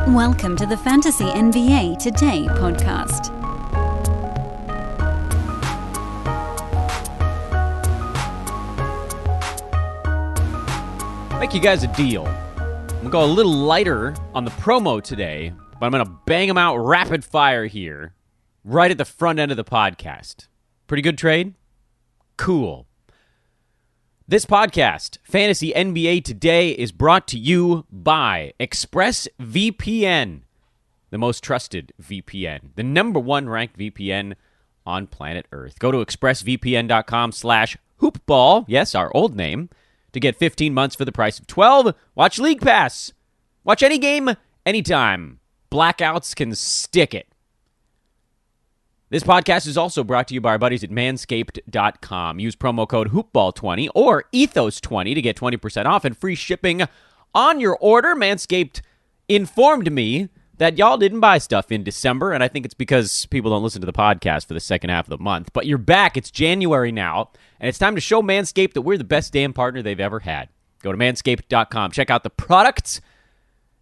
Welcome to the Fantasy NBA Today podcast. Make you guys a deal. I'm going to go a little lighter on the promo today, but I'm going to bang them out rapid fire here, right at the front end of the podcast. Pretty good trade? Cool. This podcast, Fantasy NBA Today, is brought to you by ExpressVPN, the most trusted VPN, the number one ranked VPN on planet Earth. Go to expressvpn.com/hoopball, yes, our old name, to get 15 months for the price of 12. Watch League Pass. Watch any game, anytime. Blackouts can stick it. This podcast is also brought to you by our buddies at manscaped.com. Use promo code hoopball20 or ethos20 to get 20% off and free shipping on your order. Manscaped informed me that y'all didn't buy stuff in December, and I think it's because people don't listen to the podcast for the second half of the month. But you're back. It's January now, and it's time to show Manscaped that we're the best damn partner they've ever had. Go to manscaped.com. Check out the products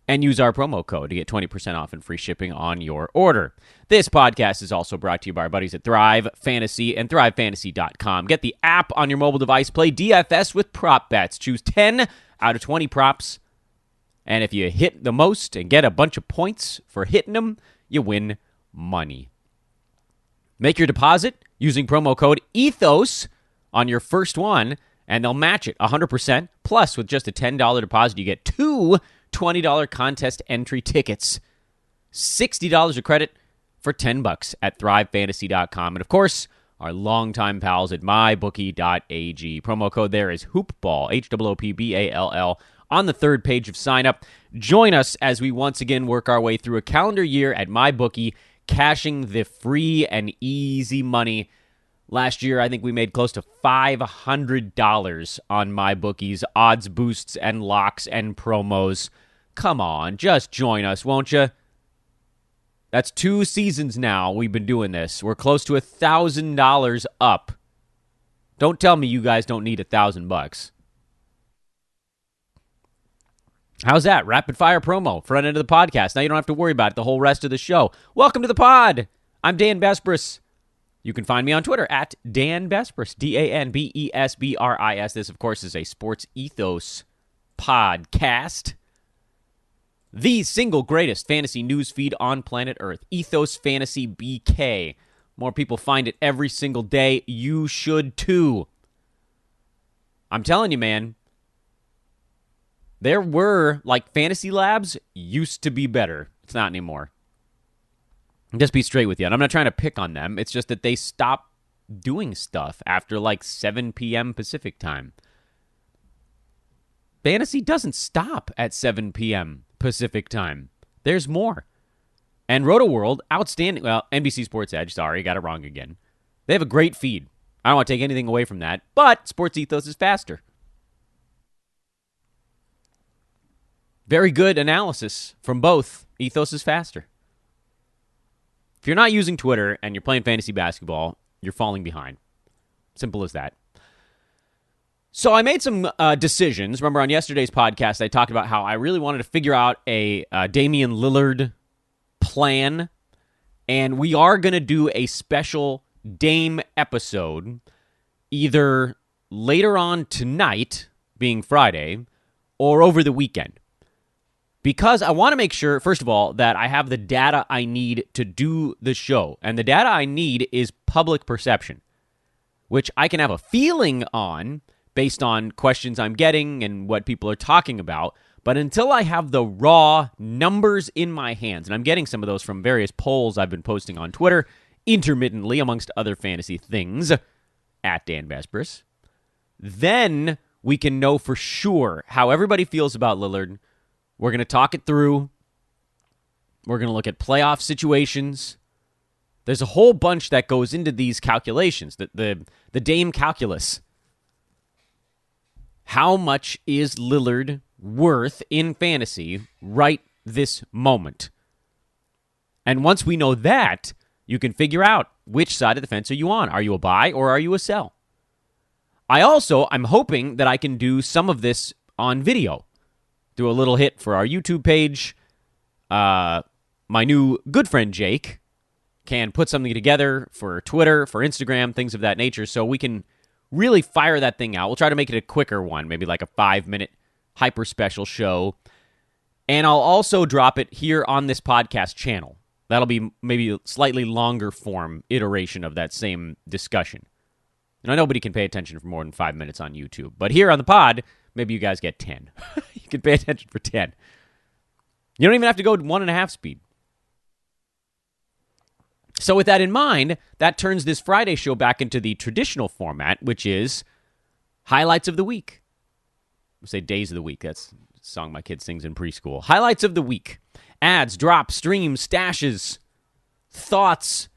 and use our promo code to get 20% off and free shipping on your order. This podcast is also brought to you by our buddies at Thrive Fantasy and ThriveFantasy.com. Get the app on your mobile device. Play DFS with prop bets. Choose 10 out of 20 props. And if you hit the most and get a bunch of points for hitting them, you win money. Make your deposit using promo code ETHOS on your first one, and they'll match it 100%. Plus, with just a $10 deposit, you get two $20 contest entry tickets. $60 of credit for $10 at ThriveFantasy.com. And, of course, our longtime pals at MyBookie.ag. Promo code there is HOOPBALL, HOOPBALL, on the third page of sign-up. Join us as we once again work our way through a calendar year at MyBookie, cashing the free and easy money. Last year, I think we made close to $500 on MyBookie's odds boosts and locks and promos. Come on, just join us, won't you? That's 2 seasons now we've been doing this. We're close to $1,000 up. Don't tell me you guys don't need $1,000. How's that? Rapid fire promo, front end of the podcast. Now you don't have to worry about it the whole rest of the show. Welcome to the pod. I'm Dan Besbris. You can find me on Twitter at Dan Besbris, DanBesbris. This, of course, is a Sports Ethos podcast. The single greatest fantasy news feed on planet Earth. Ethos Fantasy BK. More people find it every single day. You should too. I'm telling you, man. There were, fantasy labs used to be better. It's not anymore. Just be straight with you. And I'm not trying to pick on them. It's just that they stopped doing stuff after 7 p.m. Pacific time. Fantasy doesn't stop at 7 p.m. Pacific time. There's more. And RotoWorld, outstanding. Well, NBC Sports Edge, sorry, got it wrong again. They have a great feed. I don't want to take anything away from that, but Sports Ethos is faster. Very good analysis from both. Ethos is faster. If you're not using Twitter and you're playing fantasy basketball, you're falling behind. Simple as that. So I made some decisions. Remember on yesterday's podcast, I talked about how I really wanted to figure out a Damian Lillard plan. And we are going to do a special Dame episode either later on tonight, being Friday, or over the weekend. Because I want to make sure, first of all, that I have the data I need to do the show. And the data I need is public perception, which I can have a feeling on based on questions I'm getting and what people are talking about. But until I have the raw numbers in my hands, and I'm getting some of those from various polls I've been posting on Twitter, intermittently, amongst other fantasy things, at Dan Besbris, then we can know for sure how everybody feels about Lillard. We're going to talk it through. We're going to look at playoff situations. There's a whole bunch that goes into these calculations, the Dame calculus. How much is Lillard worth in fantasy right this moment? And once we know that, you can figure out which side of the fence are you on. Are you a buy or are you a sell? I'm hoping that I can do some of this on video. Do a little hit for our YouTube page. my new good friend Jake can put something together for Twitter, for Instagram, things of that nature, so we can really fire that thing out. We'll try to make it a quicker one, maybe like a 5-minute hyper special show. And I'll also drop it here on this podcast channel. That'll be maybe a slightly longer form iteration of that same discussion. You know, nobody can pay attention for more than 5 minutes on YouTube. But here on the pod, maybe you guys get 10. You can pay attention for 10. You don't even have to go 1.5 speed. So with that in mind, that turns this Friday show back into the traditional format, which is highlights of the week. I say days of the week. That's a song my kid sings in preschool. Highlights of the week. Ads, drops, streams, stashes, thoughts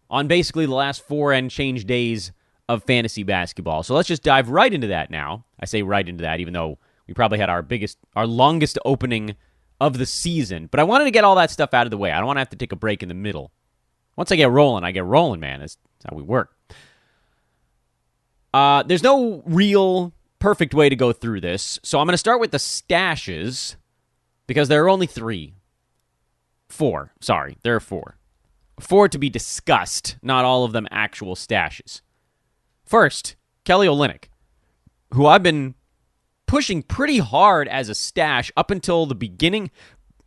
on basically the last 4 and change days of fantasy basketball. So let's just dive right into that now. I say right into that, even though we probably had our longest opening of the season. But I wanted to get all that stuff out of the way. I don't want to have to take a break in the middle. Once I get rolling, man. That's how we work. There's no real perfect way to go through this. So I'm going to start with the stashes because there are only 4. Sorry, there are 4. 4 to be discussed, not all of them actual stashes. First, Kelly Olynyk, who I've been pushing pretty hard as a stash up until the beginning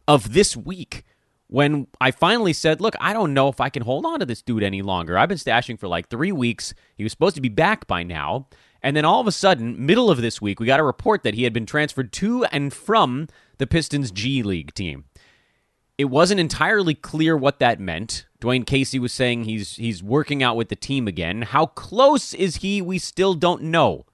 of this week when I finally said, look, I don't know if I can hold on to this dude any longer. I've been stashing for like 3 weeks. He was supposed to be back by now. And then all of a sudden, middle of this week, we got a report that he had been transferred to and from the Pistons G League team. It wasn't entirely clear what that meant. Dwayne Casey was saying he's working out with the team again. How close is he? We still don't know.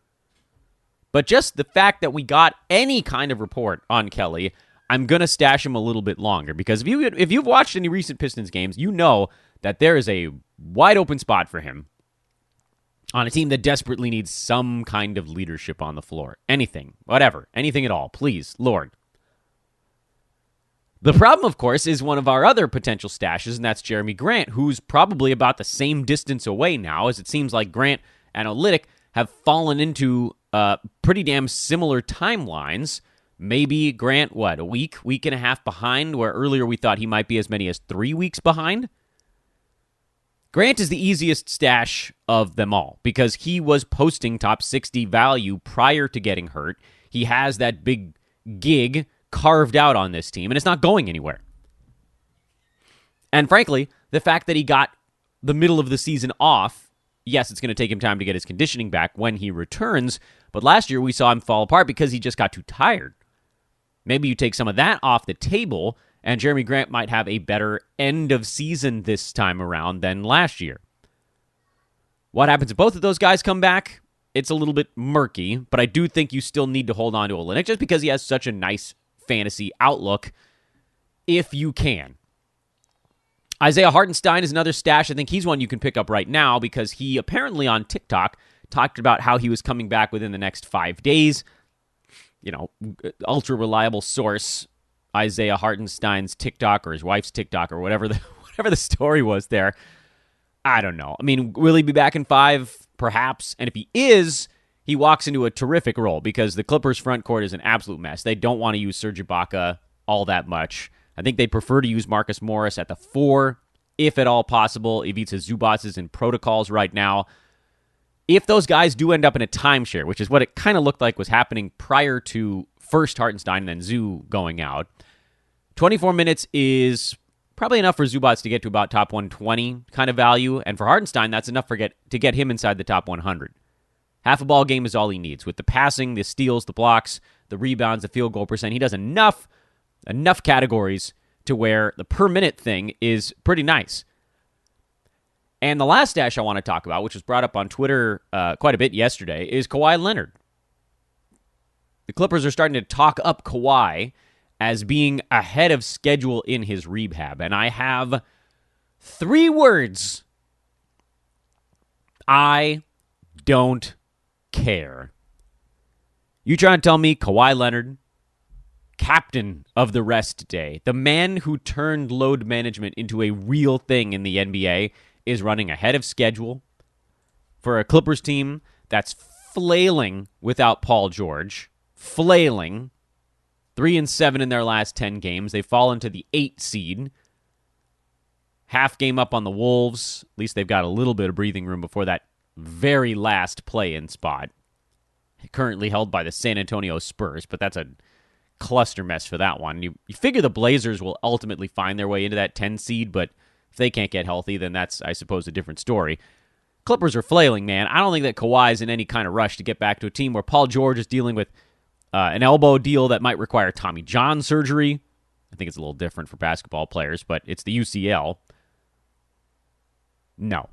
But just the fact that we got any kind of report on Kelly, I'm going to stash him a little bit longer because if you've watched any recent Pistons games, you know that there is a wide open spot for him on a team that desperately needs some kind of leadership on the floor. Anything, whatever, anything at all. Please, Lord. The problem, of course, is one of our other potential stashes, and that's Jeremy Grant, who's probably about the same distance away now, as it seems like Grant and Olynyk have fallen into pretty damn similar timelines. Maybe Grant, a week and a half behind, where earlier we thought he might be as many as 3 weeks behind? Grant is the easiest stash of them all because he was posting top 60 value prior to getting hurt. He has that big gig carved out on this team, and it's not going anywhere. And frankly, the fact that he got the middle of the season off, yes, it's going to take him time to get his conditioning back when he returns, but last year we saw him fall apart because he just got too tired. Maybe you take some of that off the table, and Jeremy Grant might have a better end of season this time around than last year. What happens if both of those guys come back? It's a little bit murky, but I do think you still need to hold on to Olynyk just because he has such a nice fantasy outlook if you can. Isaiah Hardenstein is another stash. I think he's one you can pick up right now because he apparently on TikTok talked about how he was coming back within the next 5 days. You know, ultra reliable source, Isaiah Hardenstein's TikTok or his wife's TikTok or whatever the story was there. I don't know. I mean, will he be back in 5? Perhaps. And if he is, he walks into a terrific role because the Clippers front court is an absolute mess. They don't want to use Serge Ibaka all that much. I think they'd prefer to use Marcus Morris at the 4, if at all possible. Ivica Zubac is in protocols right now. If those guys do end up in a timeshare, which is what it kind of looked like was happening prior to first Hardenstein and then Zoo going out, 24 minutes is probably enough for Zubac to get to about top 120 kind of value. And for Hardenstein, that's enough to get him inside the top 100. Half a ball game is all he needs. With the passing, the steals, the blocks, the rebounds, the field goal percent, he does enough categories to where the per minute thing is pretty nice. And the last stash I want to talk about, which was brought up on Twitter quite a bit yesterday, is Kawhi Leonard. The Clippers are starting to talk up Kawhi as being ahead of schedule in his rehab. And I have 3 words. I don't care. You trying to tell me Kawhi Leonard, captain of the rest day, the man who turned load management into a real thing in the NBA, is running ahead of schedule for a Clippers team that's flailing without Paul George, flailing, 3-7 in their last 10 games. They've fallen to the 8 seed. Half game up on the Wolves. At least they've got a little bit of breathing room before that very last play-in spot. Currently held by the San Antonio Spurs, but that's a cluster mess for that one. You figure the Blazers will ultimately find their way into that 10 seed, but if they can't get healthy, then that's, I suppose, a different story. Clippers are flailing, man. I don't think that Kawhi is in any kind of rush to get back to a team where Paul George is dealing with an elbow deal that might require Tommy John surgery. I think it's a little different for basketball players, but it's the UCL. No.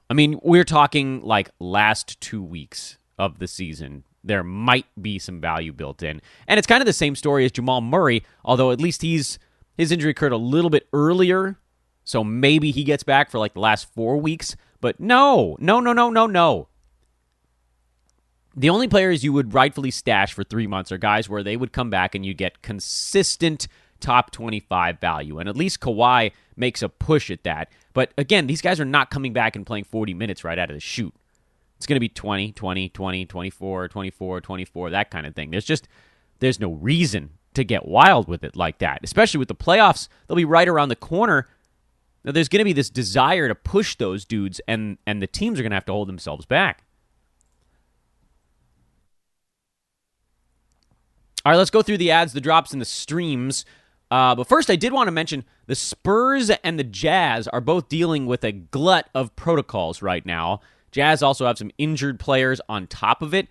I mean, we're talking like last 2 weeks of the season. There might be some value built in. And it's kind of the same story as Jamal Murray, although at least his injury occurred a little bit earlier, so maybe he gets back for like the last 4 weeks. But no. The only players you would rightfully stash for 3 months are guys where they would come back and you get consistent top 25 value. And at least Kawhi makes a push at that. But again, these guys are not coming back and playing 40 minutes right out of the chute. It's going to be 20, 20, 20, 24, 24, 24, that kind of thing. There's no reason to get wild with it like that, especially with the playoffs. They'll be right around the corner. Now, there's going to be this desire to push those dudes, and the teams are going to have to hold themselves back. All right, let's go through the ads, the drops, and the streams. But first, I did want to mention the Spurs and the Jazz are both dealing with a glut of protocols right now. Jazz also have some injured players on top of it.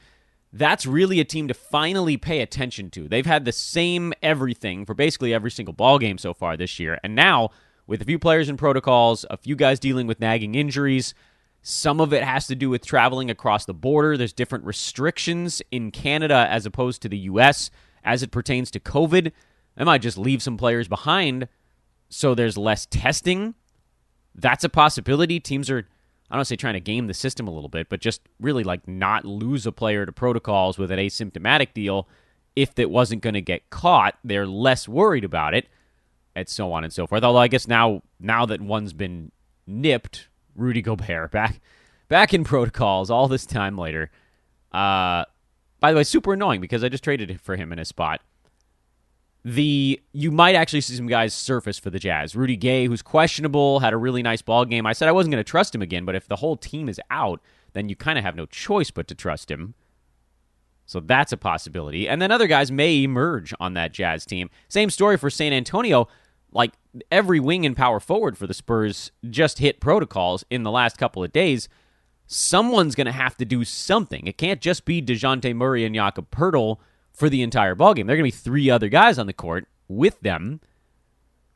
That's really a team to finally pay attention to. They've had the same everything for basically every single ball game so far this year. And now, with a few players in protocols, a few guys dealing with nagging injuries, some of it has to do with traveling across the border. There's different restrictions in Canada as opposed to the U.S. as it pertains to COVID. They might just leave some players behind so there's less testing. That's a possibility. Teams are, I don't want to say trying to game the system a little bit, but just really like not lose a player to protocols with an asymptomatic deal. If it wasn't going to get caught, they're less worried about it, and so on and so forth. Although I guess now that one's been nipped, Rudy Gobert back in protocols all this time later. By the way, super annoying because I just traded for him in his spot. You might actually see some guys surface for the Jazz. Rudy Gay, who's questionable, had a really nice ball game. I said I wasn't going to trust him again, but if the whole team is out, then you kind of have no choice but to trust him. So that's a possibility. And then other guys may emerge on that Jazz team. Same story for San Antonio. Like, every wing and power forward for the Spurs just hit protocols in the last couple of days. Someone's going to have to do something. It can't just be DeJounte Murray and Jakob Poeltl for the entire ballgame. There are going to be 3 other guys on the court with them.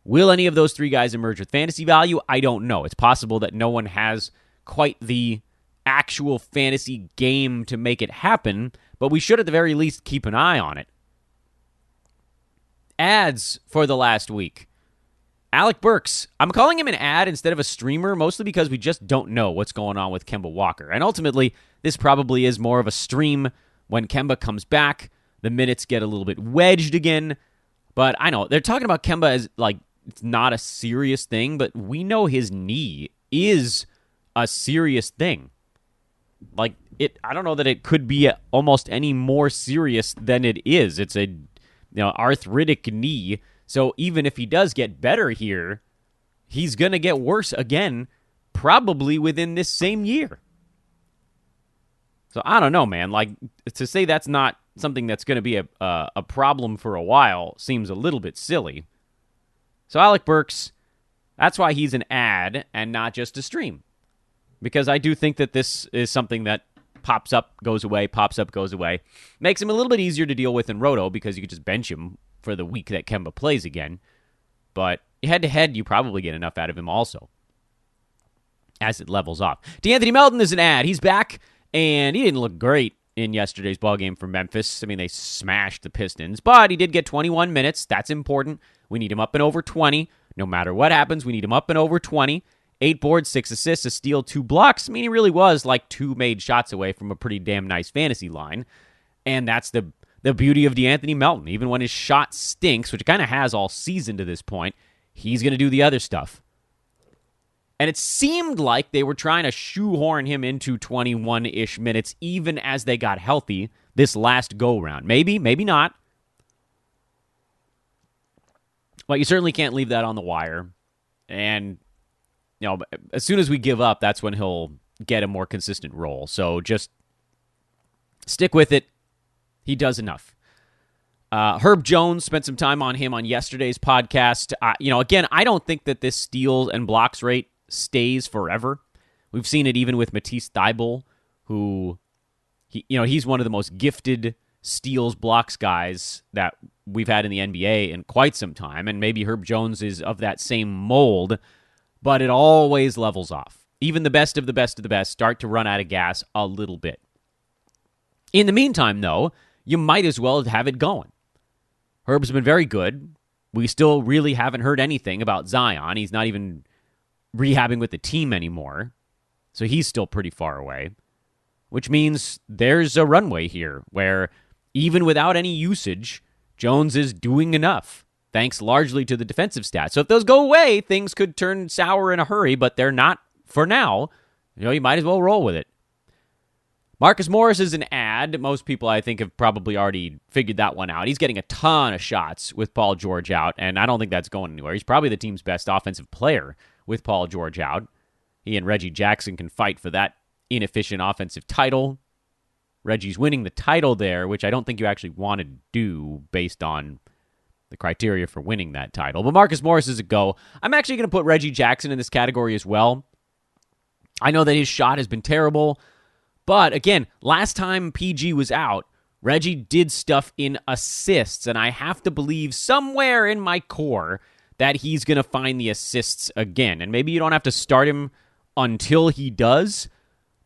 Will any of those 3 guys emerge with fantasy value? I don't know. It's possible that no one has quite the actual fantasy game to make it happen, but we should at the very least keep an eye on it. Ads for the last week. Alec Burks. I'm calling him an ad instead of a streamer, mostly because we just don't know what's going on with Kemba Walker. And ultimately, this probably is more of a stream when Kemba comes back. The minutes get a little bit wedged again. But I know, they're talking about Kemba as, like, it's not a serious thing, but we know his knee is a serious thing. Like, I don't know that it could be almost any more serious than it is. It's a, arthritic knee. So even if he does get better here, he's going to get worse again, probably within this same year. So I don't know, man. Like, to say that's not something that's going to be a problem for a while seems a little bit silly. So Alec Burks, that's why he's an ad and not just a stream. Because I do think that this is something that pops up, goes away, pops up, goes away. Makes him a little bit easier to deal with in Roto because you could just bench him for the week that Kemba plays again. But head-to-head, you probably get enough out of him also as it levels off. DeAnthony Melton is an ad. He's back, and he didn't look great in yesterday's ballgame for Memphis. I mean, they smashed the Pistons, but he did get 21 minutes. That's important. We need him up and over 20. No matter what happens, we need him up and over 20. 8 boards, 6 assists, a steal, 2 blocks. I mean, he really was like 2 made shots away from a pretty damn nice fantasy line. And that's the beauty of DeAnthony Melton. Even when his shot stinks, which it kind of has all season to this point, he's going to do the other stuff. And it seemed like they were trying to shoehorn him into 21-ish minutes even as they got healthy this last go-round. Maybe, maybe not. But you certainly can't leave that on the wire. And, as soon as we give up, that's when he'll get a more consistent role. So just stick with it. He does enough. Herb Jones, spent some time on him on yesterday's podcast. Again, I don't think that this steals and blocks rate stays forever. We've seen it even with Matisse Thybulle, who, he's one of the most gifted steals blocks guys that we've had in the NBA in quite some time, and maybe Herb Jones is of that same mold, but it always levels off. Even the best of the best of the best start to run out of gas a little bit. In the meantime, though, you might as well have it going. Herb's been very good. We still really haven't heard anything about Zion. He's not even rehabbing with the team anymore, so he's still pretty far away, which means there's a runway here where even without any usage, Jones is doing enough, thanks largely to the defensive stats. So if those go away, things could turn sour in a hurry, but they're not for now. You might as well roll with it. Marcus Morris is an ad. Most people, I think, have probably already figured that one out. He's getting a ton of shots with Paul George out, and I don't think that's going anywhere. He's probably the team's best offensive player with Paul George out. He and Reggie Jackson can fight for that inefficient offensive title. Reggie's winning the title there, which I don't think you actually want to do based on the criteria for winning that title. But Marcus Morris is a go. I'm actually going to put Reggie Jackson in this category as well. I know that his shot has been terrible, but again, last time PG was out, Reggie did stuff in assists, and I have to believe somewhere in my core that he's going to find the assists again. And maybe you don't have to start him until he does,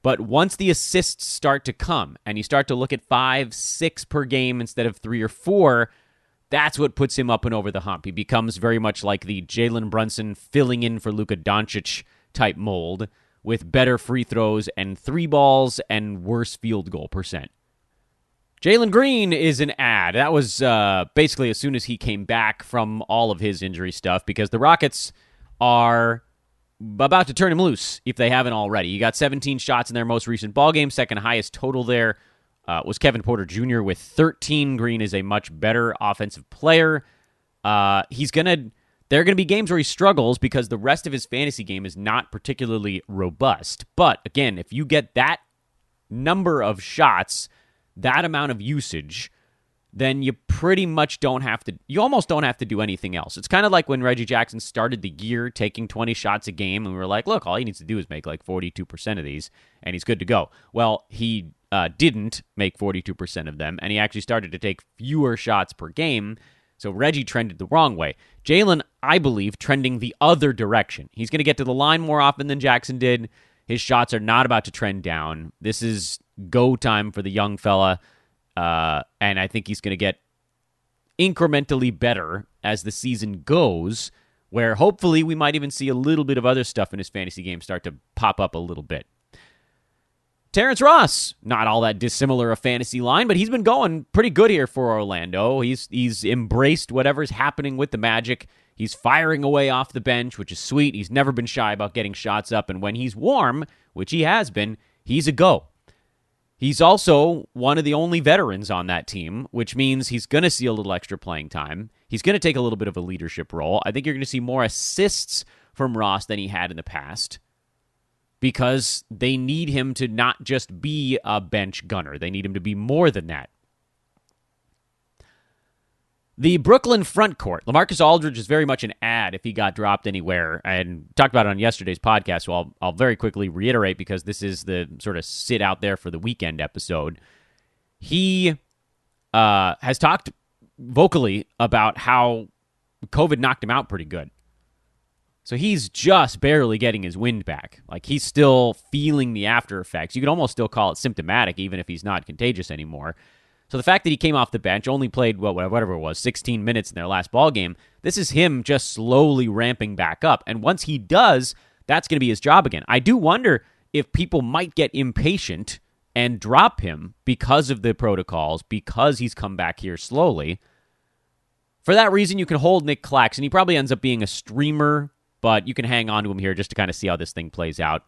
but once the assists start to come and you start to look at 5, 6 per game instead of 3 or 4, that's what puts him up and over the hump. He becomes very much like the Jalen Brunson filling in for Luka Doncic type mold with better free throws and 3 balls and worse field goal percent. Jalen Greene is an ad. That was basically as soon as he came back from all of his injury stuff, because the Rockets are about to turn him loose if they haven't already. He got 17 shots in their most recent ballgame. Second highest total there was Kevin Porter Jr. with 13. Greene is a much better offensive player. There are going to be games where he struggles because the rest of his fantasy game is not particularly robust. But again, if you get that number of shots, that amount of usage, then you pretty much you almost don't have to do anything else. It's kind of like when Reggie Jackson started the year taking 20 shots a game, and we were like, look, all he needs to do is make like 42% of these, and he's good to go. Well, he didn't make 42% of them, and he actually started to take fewer shots per game, so Reggie trended the wrong way. Jalen, I believe, trending the other direction. He's going to get to the line more often than Jackson did. His shots are not about to trend down. This is go time for the young fella, and I think he's going to get incrementally better as the season goes, where hopefully we might even see a little bit of other stuff in his fantasy game start to pop up a little bit. Terence Ross, not all that dissimilar a fantasy line, but he's been going pretty good here for Orlando. He's embraced whatever's happening with the Magic. He's firing away off the bench, which is sweet. He's never been shy about getting shots up, and when he's warm, which he has been, he's a go. He's also one of the only veterans on that team, which means he's going to see a little extra playing time. He's going to take a little bit of a leadership role. I think you're going to see more assists from Ross than he had in the past, because they need him to not just be a bench gunner. They need him to be more than that. The Brooklyn front court. Lamarcus Aldridge is very much an ad if he got dropped anywhere, and talked about it on yesterday's podcast, so I'll very quickly reiterate because this is the sort of sit out there for the weekend episode. He has talked vocally about how COVID knocked him out pretty good. So he's just barely getting his wind back. Like, he's still feeling the after effects. You could almost still call it symptomatic, even if he's not contagious anymore. So the fact that he came off the bench, only played, whatever it was, 16 minutes in their last ball game, this is him just slowly ramping back up. And once he does, that's going to be his job again. I do wonder if people might get impatient and drop him because of the protocols, because he's come back here slowly. For that reason, you can hold Nick Claxton. He probably ends up being a streamer, but you can hang on to him here just to kind of see how this thing plays out.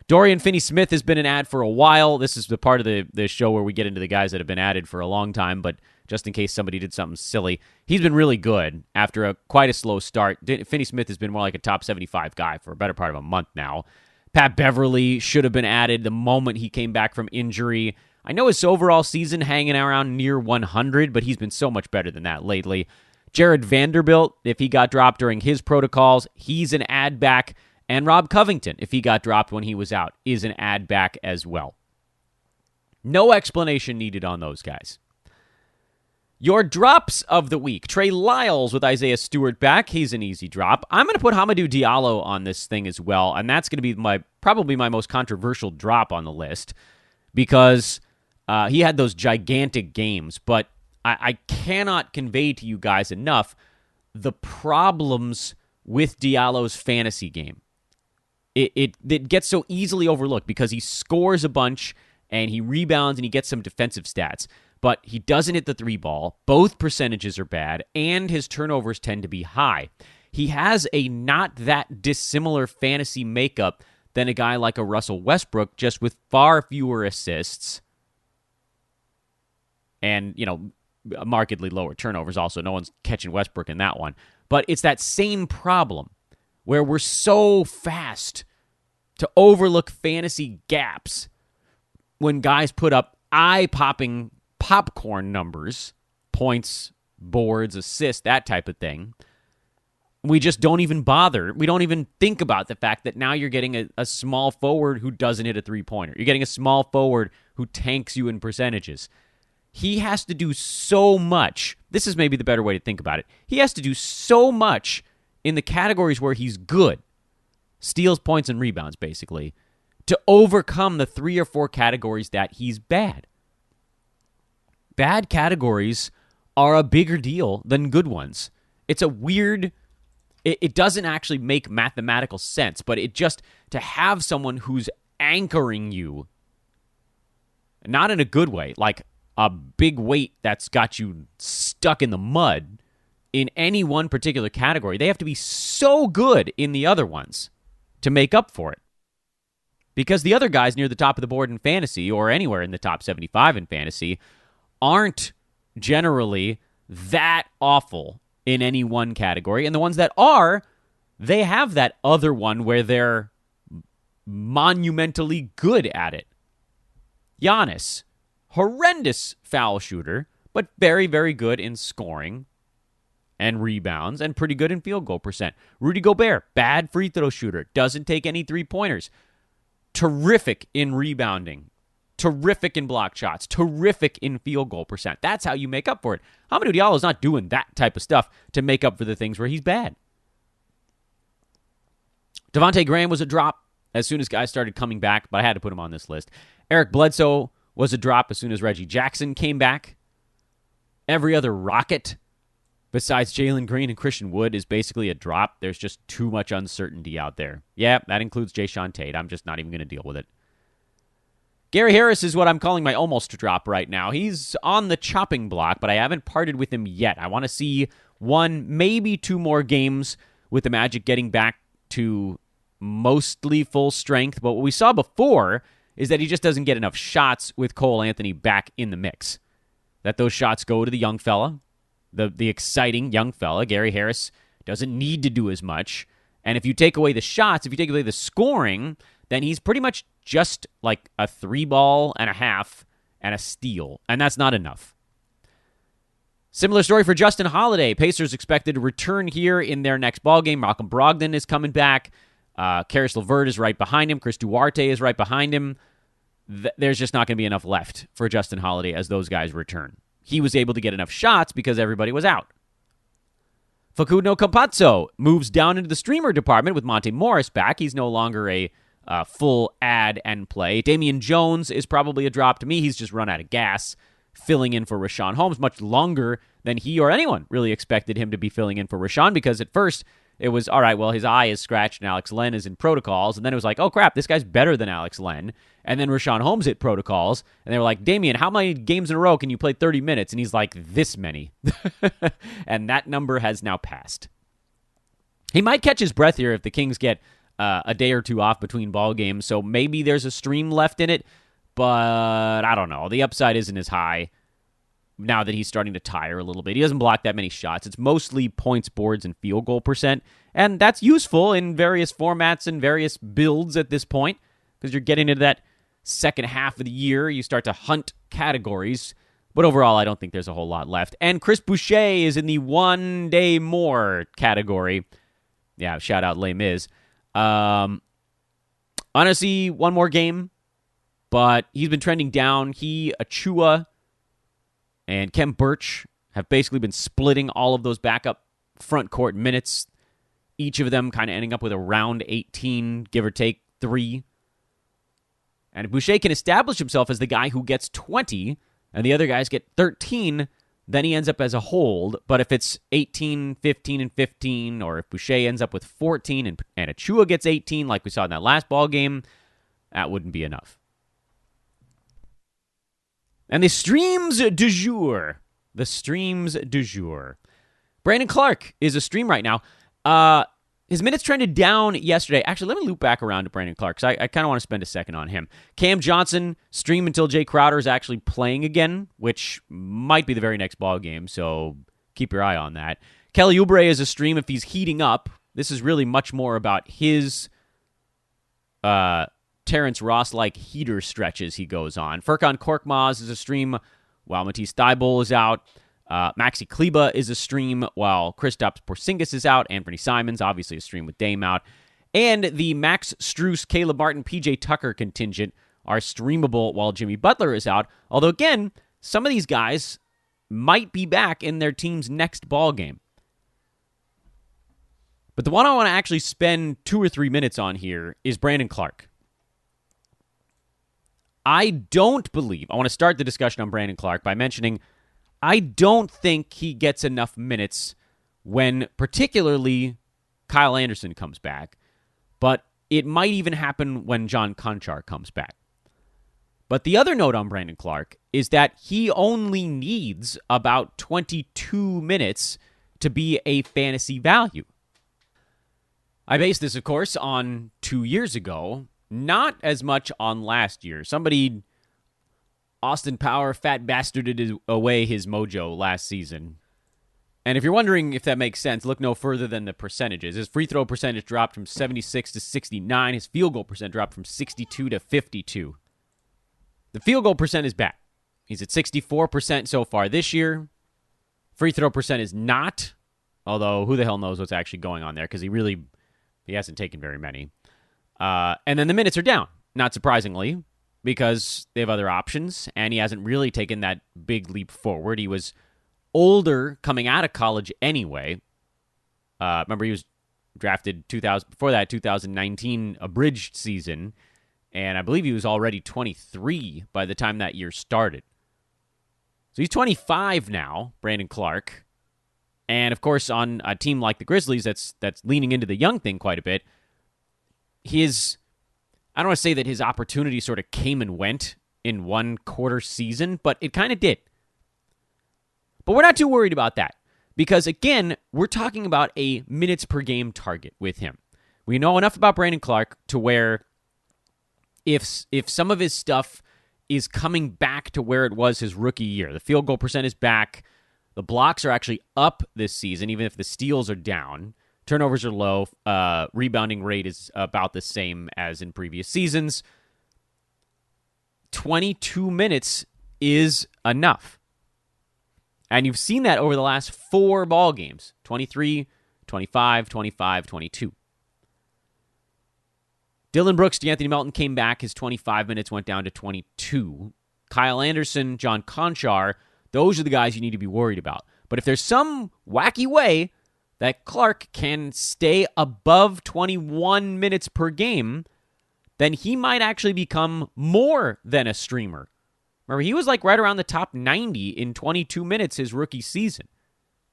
Dorian Finney-Smith has been an ad for a while. This is the part of the show where we get into the guys that have been added for a long time, but just in case somebody did something silly. He's been really good after quite a slow start. Finney Smith has been more like a top 75 guy for a better part of a month now. Pat Beverly should have been added the moment he came back from injury. I know his overall season hanging around near 100, but he's been so much better than that lately. Jared Vanderbilt, if he got dropped during his protocols, he's an add back. And Rob Covington, if he got dropped when he was out, is an add back as well. No explanation needed on those guys. Your drops of the week. Trey Lyles with Isaiah Stewart back. He's an easy drop. I'm going to put Hamidou Diallo on this thing as well, and that's going to be probably my most controversial drop on the list because he had those gigantic games, but I cannot convey to you guys enough the problems with Diallo's fantasy game. It gets so easily overlooked because he scores a bunch and he rebounds and he gets some defensive stats, but he doesn't hit the three ball. Both percentages are bad, and his turnovers tend to be high. He has a not that dissimilar fantasy makeup than a guy like a Russell Westbrook, just with far fewer assists and, markedly lower turnovers also. No one's catching Westbrook in that one. But it's that same problem where we're so fast to overlook fantasy gaps when guys put up eye-popping popcorn numbers, points, boards, assists, that type of thing. We just don't even bother. We don't even think about the fact that now you're getting a small forward who doesn't hit a three-pointer. You're getting a small forward who tanks you in percentages. He has to do so much. This is maybe the better way to think about it. He has to do so much in the categories where he's good, steals, points, and rebounds, basically, to overcome the 3 or 4 categories that he's bad. Bad categories are a bigger deal than good ones. It's a weird... It doesn't actually make mathematical sense, but it just... To have someone who's anchoring you, not in a good way, like a big weight that's got you stuck in the mud in any one particular category, they have to be so good in the other ones to make up for it. Because the other guys near the top of the board in fantasy, or anywhere in the top 75 in fantasy, aren't generally that awful in any one category. And the ones that are, they have that other one where they're monumentally good at it. Giannis, horrendous foul shooter, but very, very good in scoring and rebounds, and pretty good in field goal percent. Rudy Gobert, bad free throw shooter, doesn't take any three-pointers. Terrific in rebounding, terrific in block shots, terrific in field goal percent. That's how you make up for it. Hamidou Diallo is not doing that type of stuff to make up for the things where he's bad. Devante Graham was a drop as soon as guys started coming back, but I had to put him on this list. Eric Bledsoe was a drop as soon as Reggie Jackson came back. Every other Rocket besides Jalen Greene and Christian Wood is basically a drop. There's just too much uncertainty out there. Yeah, that includes Jayshawn Tate. I'm just not even going to deal with it. Gary Harris is what I'm calling my almost drop right now. He's on the chopping block, but I haven't parted with him yet. I want to see 1, maybe 2 more games with the Magic getting back to mostly full strength. But what we saw before is that he just doesn't get enough shots with Cole Anthony back in the mix. That those shots go to the young fella, the exciting young fella. Gary Harris doesn't need to do as much. And if you take away the shots, if you take away the scoring, then he's pretty much just like a 3-ball and a half and a steal. And that's not enough. Similar story for Justin Holiday. Pacers expected to return here in their next ballgame. Malcolm Brogdon is coming back. Karis LeVert is right behind him. Chris Duarte is right behind him. There's just not going to be enough left for Justin Holiday as those guys return. He was able to get enough shots because everybody was out. Facundo Campazzo moves down into the streamer department with Monte Morris back. He's no longer a full add and play. Damian Jones is probably a drop to me. He's just run out of gas filling in for Rashawn Holmes much longer than he or anyone really expected him to be filling in for Rashawn, because at first it was, all right, well, his eye is scratched and Alex Len is in protocols. And then it was like, oh, crap, this guy's better than Alex Len. And then Rashawn Holmes hit protocols. And they were like, Damian, how many games in a row can you play 30 minutes? And he's like, this many. And that number has now passed. He might catch his breath here if the Kings get a day or two off between ball games. So maybe there's a stream left in it. But I don't know. The upside isn't as high. now that he's starting to tire a little bit. He doesn't block that many shots. It's mostly points, boards, and field goal percent. And that's useful in various formats and various builds at this point because you're getting into that second half of the year. You start to hunt categories. But overall, I don't think there's a whole lot left. And Chris Boucher is in the 1 day more category. Yeah, shout out Les Mis. Honestly, one more game, but he's been trending down. He, Achua, and Kem Birch have basically been splitting all of those backup front court minutes, each of them kind of ending up with around 18, give or take 3. And if Boucher can establish himself as the guy who gets 20, and the other guys get 13, then he ends up as a hold. But if it's 18, 15, and 15, or if Boucher ends up with 14 and Achua gets 18, like we saw in that last ball game, that wouldn't be enough. And the streams du jour. The streams du jour. Brandon Clark is a stream right now. His minutes trended down yesterday. Actually, let me loop back around to Brandon Clark because I kind of want to spend a second on him. Cam Johnson, stream until Jay Crowder is actually playing again, which might be the very next ball game, so keep your eye on that. Kelly Oubre is a stream if he's heating up. This is really much more about his Terence Ross-like heater stretches he goes on. Furkan Korkmaz is a stream while Matisse Thybulle is out. Maxi Kleba is a stream while Kristaps Porzingis is out. Anthony Simons, obviously a stream with Dame out. And the Max Strus, Caleb Martin, PJ Tucker contingent are streamable while Jimmy Butler is out. Although, again, some of these guys might be back in their team's next ball game. But the one I want to actually spend 2 or 3 minutes on here is Brandon Clark. I want to start the discussion on Brandon Clark by mentioning I don't think he gets enough minutes when particularly Kyle Anderson comes back, but it might even happen when John Konchar comes back. But the other note on Brandon Clark is that he only needs about 22 minutes to be a fantasy value. I base this, of course, on 2 years ago, not as much on last year. Austin Power fat bastarded away his mojo last season. And if you're wondering if that makes sense, look no further than the percentages. His free throw percentage dropped from 76 to 69. His field goal percent dropped from 62 to 52. The field goal percent is bad. He's at 64% so far this year. Free throw percent is not, although who the hell knows what's actually going on there because he hasn't taken very many. And then the minutes are down, not surprisingly, because they have other options, and he hasn't really taken that big leap forward. He was older coming out of college anyway. Remember, he was drafted 2019 abridged season, and I believe he was already 23 by the time that year started. So he's 25 now, Brandon Clark. And, of course, on a team like the Grizzlies that's leaning into the young thing quite a bit, I don't want to say that his opportunity sort of came and went in one quarter season, but it kind of did. But we're not too worried about that because, again, we're talking about a minutes per game target with him. We know enough about Brandon Clark to where if some of his stuff is coming back to where it was his rookie year, the field goal percent is back, the blocks are actually up this season, even if the steals are down. Turnovers are low. Rebounding rate is about the same as in previous seasons. 22 minutes is enough. And you've seen that over the last 4 ball games. 23, 25, 25, 22. Dillon Brooks, DeAnthony Melton came back. His 25 minutes went down to 22. Kyle Anderson, John Konchar, those are the guys you need to be worried about. But if there's some wacky way that Clark can stay above 21 minutes per game, then he might actually become more than a streamer. Remember, he was like right around the top 90 in 22 minutes his rookie season.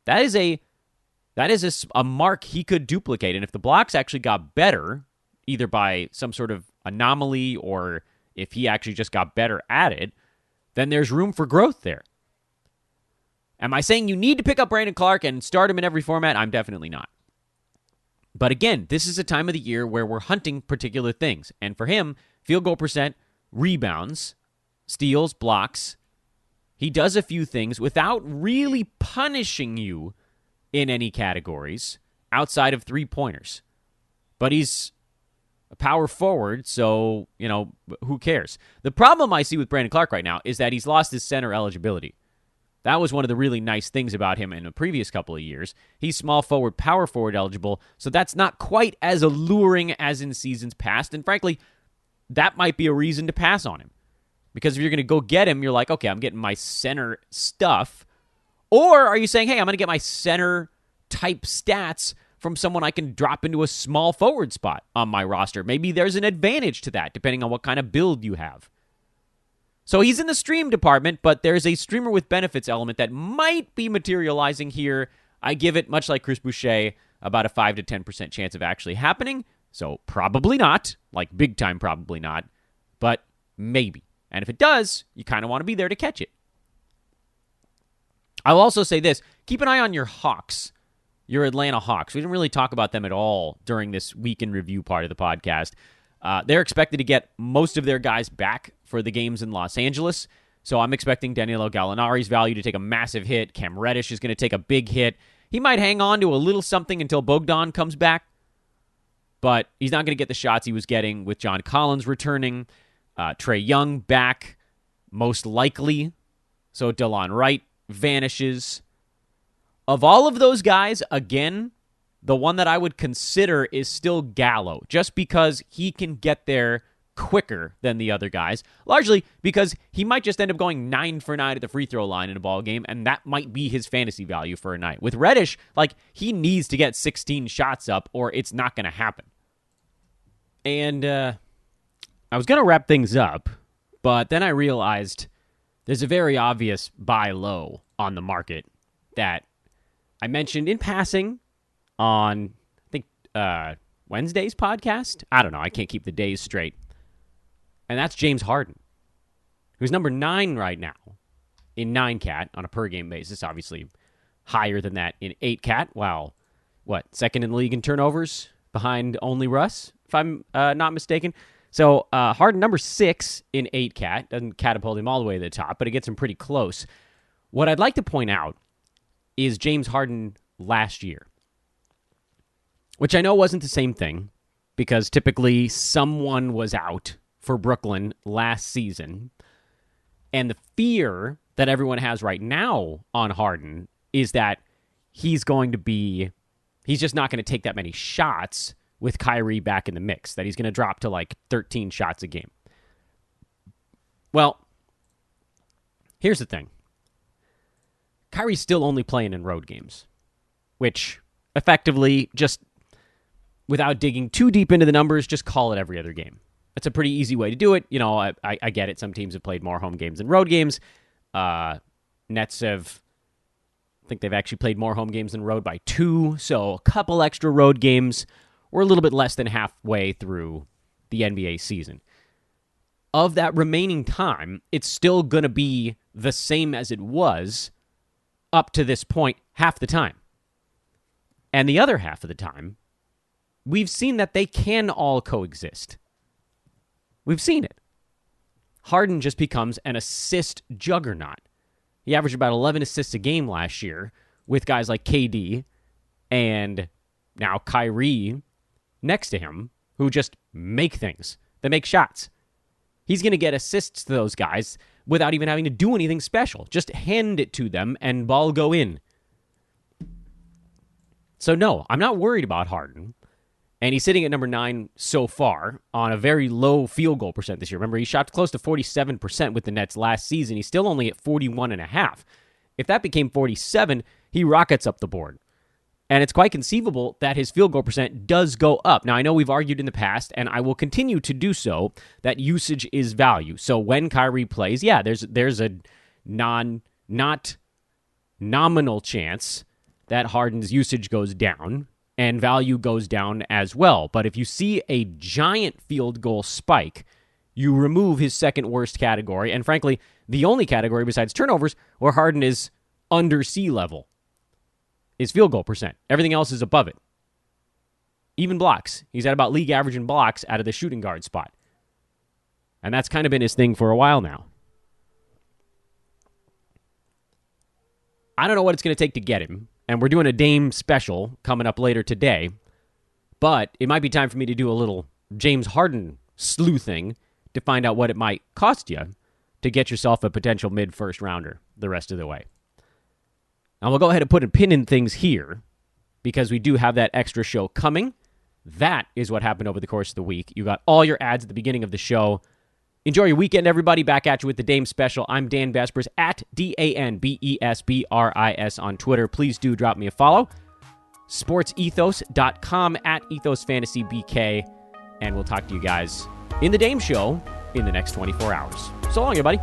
That is a mark he could duplicate. And if the blocks actually got better, either by some sort of anomaly or if he actually just got better at it, then there's room for growth there. Am I saying you need to pick up Brandon Clark and start him in every format? I'm definitely not. But again, this is a time of the year where we're hunting particular things. And for him, field goal percent, rebounds, steals, blocks, He does a few things without really punishing you in any categories outside of three-pointers. But he's a power forward, so, who cares? The problem I see with Brandon Clark right now is that he's lost his center eligibility. That was one of the really nice things about him in the previous couple of years. He's small forward, power forward eligible, so that's not quite as alluring as in seasons past. And frankly, that might be a reason to pass on him. Because if you're going to go get him, you're like, okay, I'm getting my center stuff. Or are you saying, hey, I'm going to get my center type stats from someone I can drop into a small forward spot on my roster? Maybe there's an advantage to that, depending on what kind of build you have. So he's in the stream department, but there's a streamer with benefits element that might be materializing here. I give it, much like Chris Boucher, about a 5 to 10% chance of actually happening. So probably not, like big time probably not, but maybe. And if it does, you kind of want to be there to catch it. I'll also say this. Keep an eye on your Hawks, your Atlanta Hawks. We didn't really talk about them at all during this week in review part of the podcast. They're expected to get most of their guys back for the games in Los Angeles. So I'm expecting Danilo Gallinari's value to take a massive hit. Cam Reddish is going to take a big hit. He might hang on to a little something until Bogdan comes back, but he's not going to get the shots he was getting with John Collins returning. Trae Young back, most likely. So Delon Wright vanishes. Of all of those guys, again, the one that I would consider is still Gallo, just because he can get there quicker than the other guys, largely because he might just end up going 9 for 9 at the free throw line in a ball game, and that might be his fantasy value for a night. With Reddish, he needs to get 16 shots up, or it's not going to happen. And I was going to wrap things up, but then I realized there's a very obvious buy low on the market that I mentioned in passing on, I think, Wednesday's podcast. I don't know. I can't keep the days straight. And that's James Harden, who's number 9 right now in 9-cat on a per-game basis. Obviously higher than that in 8-cat. Wow. Second in the league in turnovers behind only Russ, if I'm not mistaken. So Harden, number 6 in 8-cat. Doesn't catapult him all the way to the top, but it gets him pretty close. What I'd like to point out is James Harden last year, which I know wasn't the same thing because typically someone was out for Brooklyn last season. And the fear that everyone has right now on Harden is that he's just not going to take that many shots with Kyrie back in the mix, that he's going to drop to 13 shots a game. Well, here's the thing. Kyrie's still only playing in road games, which effectively, just without digging too deep into the numbers, just call it every other game. That's a pretty easy way to do it. I get it. Some teams have played more home games than road games. Nets I think they've actually played more home games than road by 2, so a couple extra road games. We're a little bit less than halfway through the NBA season. Of that remaining time, it's still going to be the same as it was up to this point half the time. And the other half of the time, we've seen that they can all coexist. We've seen it. Harden just becomes an assist juggernaut. He averaged about 11 assists a game last year with guys like KD and now Kyrie next to him, who just make things. They make shots. He's going to get assists to those guys without even having to do anything special. Just hand it to them and ball go in. So no, I'm not worried about Harden. And he's sitting at number 9 so far on a very low field goal percent this year. Remember, he shot close to 47% with the Nets last season. He's still only at 41.5. If that became 47, he rockets up the board. And it's quite conceivable that his field goal percent does go up. Now, I know we've argued in the past, and I will continue to do so, that usage is value. So when Kyrie plays, yeah, there's a not nominal chance that Harden's usage goes down and value goes down as well. But if you see a giant field goal spike, you remove his second worst category, and frankly, the only category besides turnovers where Harden is under sea level is field goal percent. Everything else is above it. Even blocks. He's at about league average in blocks out of the shooting guard spot. And that's kind of been his thing for a while now. I don't know what it's going to take to get him, and we're doing a Dame special coming up later today, but it might be time for me to do a little James Harden sleuthing to find out what it might cost you to get yourself a potential mid-first rounder the rest of the way. And we'll go ahead and put a pin in things here because we do have that extra show coming. That is what happened over the course of the week. You got all your ads at the beginning of the show. Enjoy your weekend, everybody. Back at you with the Dame Special. I'm Dan Vespers at DanBesbris on Twitter. Please do drop me a follow. SportsEthos.com at EthosFantasyBK. And we'll talk to you guys in the Dame Show in the next 24 hours. So long, everybody.